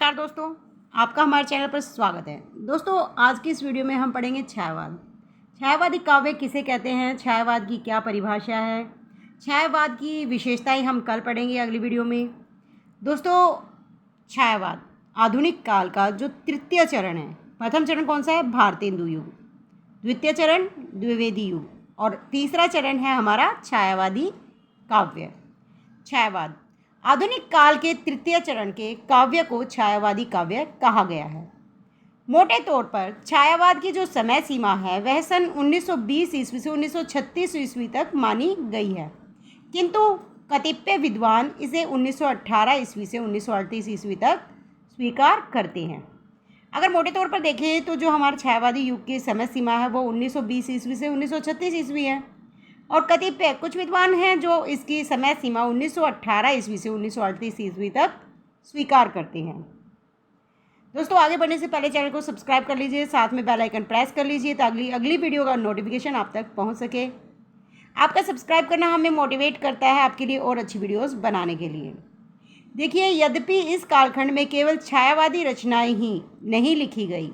नमस्कार दोस्तों, आपका हमारे चैनल पर स्वागत है। दोस्तों, आज की इस वीडियो में हम पढ़ेंगे छायावाद। छायावादी काव्य किसे कहते हैं, छायावाद की क्या परिभाषा है, छायावाद की विशेषताएं हम कल पढ़ेंगे अगली वीडियो में। दोस्तों, छायावाद आधुनिक काल का जो तृतीय चरण है। प्रथम चरण कौन सा है? भारतेंदु युग। द्वितीय चरण द्विवेदी युग और तीसरा चरण है हमारा छायावादी काव्य। छायावाद आधुनिक काल के तृतीय चरण के काव्य को छायावादी काव्य कहा गया है। मोटे तौर पर छायावाद की जो समय सीमा है वह सन 1920 ईस्वी से 1936 ईस्वी तक मानी गई है, किंतु कतिपय विद्वान इसे 1918 ईस्वी से 1938 ईस्वी तक स्वीकार करते हैं। अगर मोटे तौर पर देखें तो जो हमारे छायावादी युग की समय सीमा है वो 1920 ईस्वी से 1936 ईस्वी है, और कतिपय कुछ विद्वान हैं जो इसकी समय सीमा 1918 ईस्वी से 1938 ईस्वी तक स्वीकार करते हैं। दोस्तों, आगे बढ़ने से पहले चैनल को सब्सक्राइब कर लीजिए, साथ में बेल आइकन प्रेस कर लीजिए ताकि अगली वीडियो का नोटिफिकेशन आप तक पहुंच सके। आपका सब्सक्राइब करना हमें मोटिवेट करता है आपके लिए और अच्छी वीडियोस बनाने के लिए। देखिए, यद्यपि इस कालखंड में केवल छायावादी रचनाएं ही नहीं लिखी गई,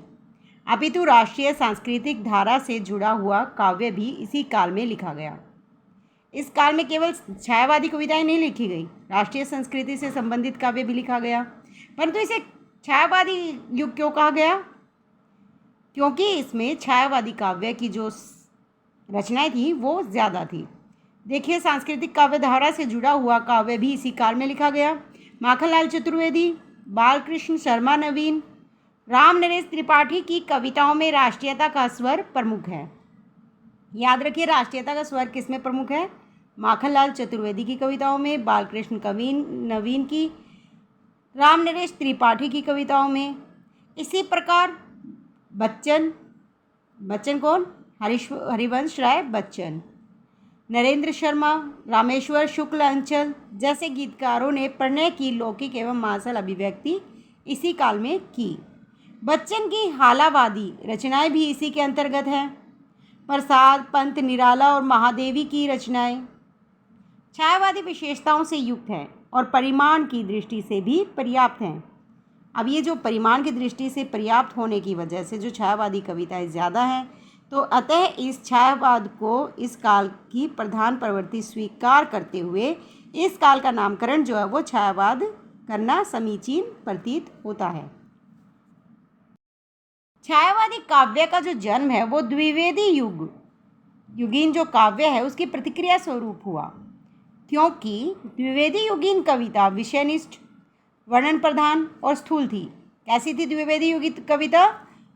अपितु राष्ट्रीय सांस्कृतिक धारा से जुड़ा हुआ काव्य भी इसी काल में लिखा गया। इस काल में केवल छायावादी कविताएं नहीं लिखी गई, राष्ट्रीय संस्कृति से संबंधित काव्य भी लिखा गया। परंतु इसे छायावादी युग क्यों कहा गया? क्योंकि इसमें छायावादी काव्य की जो रचनाएं थी वो ज़्यादा थी। देखिए, सांस्कृतिक काव्य धारा से जुड़ा हुआ काव्य भी इसी काल में लिखा गया। माखनलाल चतुर्वेदी, बालकृष्ण शर्मा नवीन, राम नरेश त्रिपाठी की कविताओं में राष्ट्रीयता का स्वर प्रमुख है। याद रखिए, राष्ट्रीयता का स्वर किसमें प्रमुख है? माखनलाल चतुर्वेदी की कविताओं में, बालकृष्ण नवीन की, राम नरेश त्रिपाठी की कविताओं में। इसी प्रकार बच्चन कौन? हरिवंश राय बच्चन, नरेंद्र शर्मा, रामेश्वर शुक्ल अंचल जैसे गीतकारों ने प्रणय की लौकिक एवं मार्शल अभिव्यक्ति इसी काल में की। बच्चन की हालावादी रचनाएं भी इसी के अंतर्गत हैं। प्रसाद, पंत, निराला और महादेवी की रचनाएं छायावादी विशेषताओं से युक्त हैं और परिमाण की दृष्टि से भी पर्याप्त हैं। अब ये जो परिमाण की दृष्टि से पर्याप्त होने की वजह से जो छायावादी कविताएं ज़्यादा हैं, तो अतः इस छायावाद को इस काल की प्रधान प्रवृत्ति स्वीकार करते हुए इस काल का नामकरण जो है वो छायावाद करना समीचीन प्रतीत होता है। छायावादी काव्य का जो जन्म है वो द्विवेदी युगीन जो काव्य है उसकी प्रतिक्रिया स्वरूप हुआ, क्योंकि द्विवेदी युगीन कविता विषयनिष्ठ, वर्णन प्रधान और स्थूल थी। कैसी थी द्विवेदी युगीन कविता?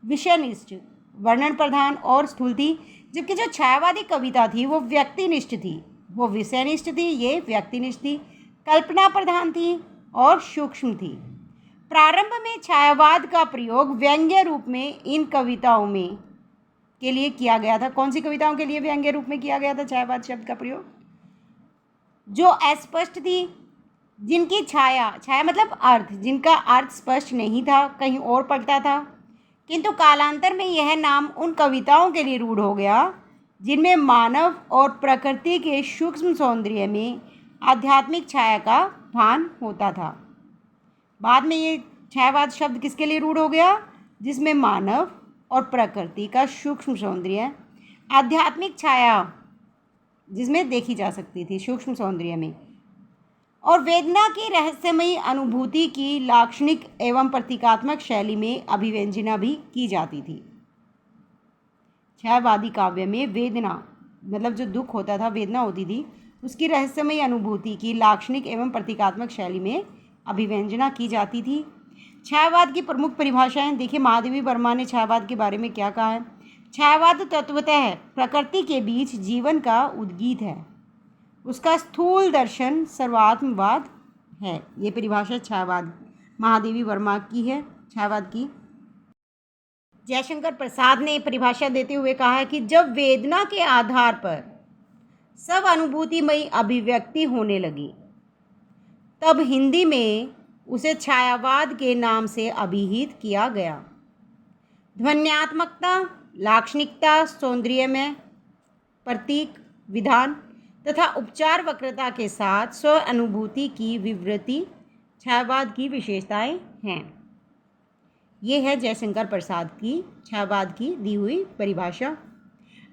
विषयनिष्ठ, वर्णन प्रधान और स्थूल थी। जबकि जो छायावादी कविता थी वो व्यक्तिनिष्ठ थी, वो विषयनिष्ठ थी, ये व्यक्तिनिष्ठ थी, कल्पना प्रधान थी और सूक्ष्म थी। प्रारंभ में छायावाद का प्रयोग व्यंग्य रूप में इन कविताओं में के लिए किया गया था। कौन सी कविताओं के लिए व्यंग्य रूप में किया गया था छायावाद शब्द का प्रयोग? जो अस्पष्ट थी, जिनकी छाया मतलब अर्थ, जिनका अर्थ स्पष्ट नहीं था, कहीं और पड़ता था। किंतु कालांतर में यह नाम उन कविताओं के लिए रूढ़ हो गया जिनमें मानव और प्रकृति के सूक्ष्म सौंदर्य में आध्यात्मिक छाया का भान होता था। बाद में ये छायावाद शब्द किसके लिए रूढ़ हो गया? जिसमें मानव और प्रकृति का सूक्ष्म सौंदर्य, आध्यात्मिक छाया जिसमें देखी जा सकती थी सूक्ष्म सौंदर्य में, और वेदना की रहस्यमयी अनुभूति की लाक्षणिक एवं प्रतीकात्मक शैली में अभिव्यंजना भी की जाती थी। छायावादी काव्य में वेदना मतलब जो दुख होता था, वेदना होती थी, उसकी रहस्यमयी अनुभूति की लाक्षणिक एवं प्रतीकात्मक शैली में अभिव्यंजना की जाती थी। छायावाद की प्रमुख परिभाषाएं देखिए, महादेवी वर्मा ने छायावाद के बारे में क्या कहा है? छायावाद तत्वतः प्रकृति के बीच जीवन का उद्गीत है, उसका स्थूल दर्शन सर्वात्मवाद है। ये परिभाषा छायावाद महादेवी वर्मा की है छायावाद की। जयशंकर प्रसाद ने परिभाषा देते हुए कहा है कि जब वेदना के आधार पर सब अनुभूतिमयी अभिव्यक्ति होने लगी तब हिंदी में उसे छायावाद के नाम से अभिहित किया गया। ध्वन्यात्मकता, लाक्षणिकता, सौंदर्यमय प्रतीक विधान तथा उपचार वक्रता के साथ स्व अनुभूति की विवृत्ति छायावाद की विशेषताएं हैं। ये है जयशंकर प्रसाद की छायावाद की दी हुई परिभाषा।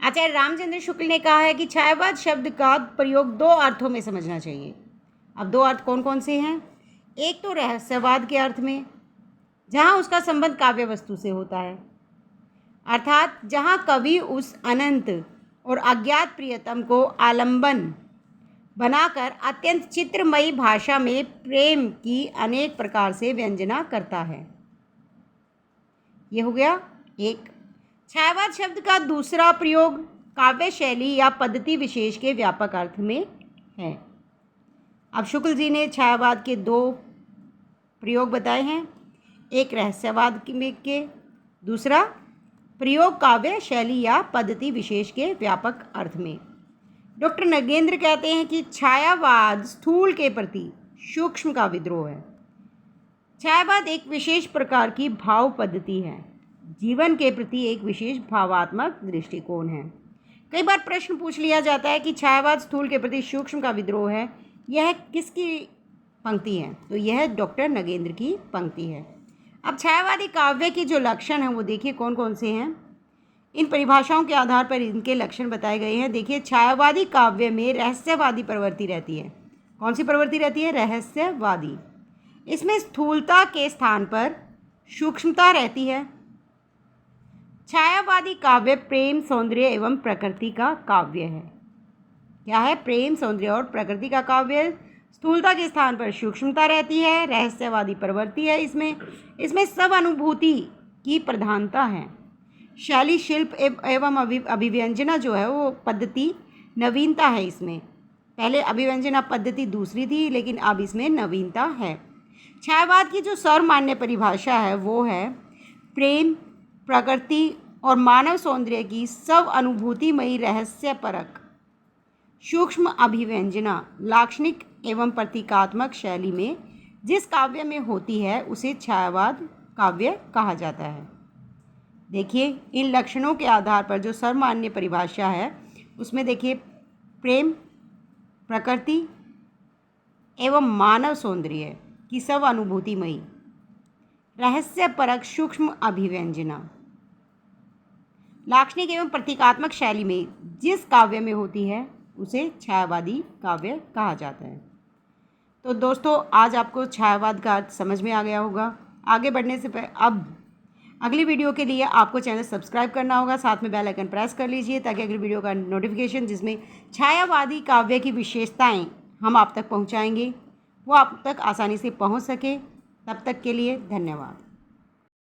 आचार्य रामचंद्र शुक्ल ने कहा है कि छायावाद शब्द का प्रयोग दो अर्थों में समझना चाहिए। अब दो अर्थ कौन कौन से हैं? एक तो रहस्यवाद के अर्थ में, जहाँ उसका संबंध काव्य वस्तु से होता है, अर्थात जहाँ कवि उस अनंत और अज्ञात प्रियतम को आलंबन बनाकर अत्यंत चित्रमयी भाषा में प्रेम की अनेक प्रकार से व्यंजना करता है। ये हो गया एक। छायावाद शब्द का दूसरा प्रयोग काव्य शैली या पद्धति विशेष के व्यापक अर्थ में है। अब शुक्ल जी ने छायावाद के दो प्रयोग बताए हैं, एक रहस्यवाद के, दूसरा प्रयोग काव्य शैली या पद्धति विशेष के व्यापक अर्थ में। डॉक्टर नगेंद्र कहते हैं कि छायावाद स्थूल के प्रति सूक्ष्म का विद्रोह है। छायावाद एक विशेष प्रकार की भाव पद्धति है, जीवन के प्रति एक विशेष भावात्मक दृष्टिकोण है। कई बार प्रश्न पूछ लिया जाता है कि छायावाद स्थूल के प्रति सूक्ष्म का विद्रोह है, यह किसकी पंक्ति है? तो यह डॉक्टर नगेंद्र की पंक्ति है। अब छायावादी काव्य के जो लक्षण हैं वो देखिए कौन कौन से हैं। इन परिभाषाओं के आधार पर इनके लक्षण बताए गए हैं। देखिए, छायावादी काव्य में रहस्यवादी प्रवृत्ति रहती है। कौन सी प्रवृत्ति रहती है? रहस्यवादी। इसमें स्थूलता के स्थान पर सूक्ष्मता रहती है। छायावादी काव्य प्रेम, सौंदर्य एवं प्रकृति का काव्य है। क्या है? प्रेम, सौंदर्य और प्रकृति का काव्य। स्थूलता के स्थान पर सूक्ष्मता रहती है, रहस्यवादी प्रवृत्ति है। इसमें सब अनुभूति की प्रधानता है। शैली, शिल्प एवं अभिव्यंजना जो है वो पद्धति नवीनता है इसमें। पहले अभिव्यंजना पद्धति दूसरी थी, लेकिन अब इसमें नवीनता है। छायावाद की जो सर्वमान्य परिभाषा है वो है प्रेम, प्रकृति और मानव सौंदर्य की सब अनुभूतिमयी रहस्यपरक सूक्ष्म अभिव्यंजना लाक्षणिक एवं प्रतीकात्मक शैली में जिस काव्य में होती है उसे छायावाद काव्य कहा जाता है। देखिए, इन लक्षणों के आधार पर जो सर्वमान्य परिभाषा है उसमें देखिए प्रेम, प्रकृति एवं मानव सौंदर्य की सब अनुभूतिमयी रहस्यपरक सूक्ष्म अभिव्यंजना लाक्षणिक एवं प्रतीकात्मक शैली में जिस काव्य में होती है उसे छायावादी काव्य कहा जाता है। तो दोस्तों, आज आपको छायावाद का अर्थ समझ में आ गया होगा। आगे बढ़ने से पहले अब अगली वीडियो के लिए आपको चैनल सब्सक्राइब करना होगा, साथ में बेल आइकन प्रेस कर लीजिए ताकि अगली वीडियो का नोटिफिकेशन जिसमें छायावादी काव्य की विशेषताएं हम आप तक पहुंचाएंगे वो आप तक आसानी से पहुंच सके। तब तक के लिए धन्यवाद।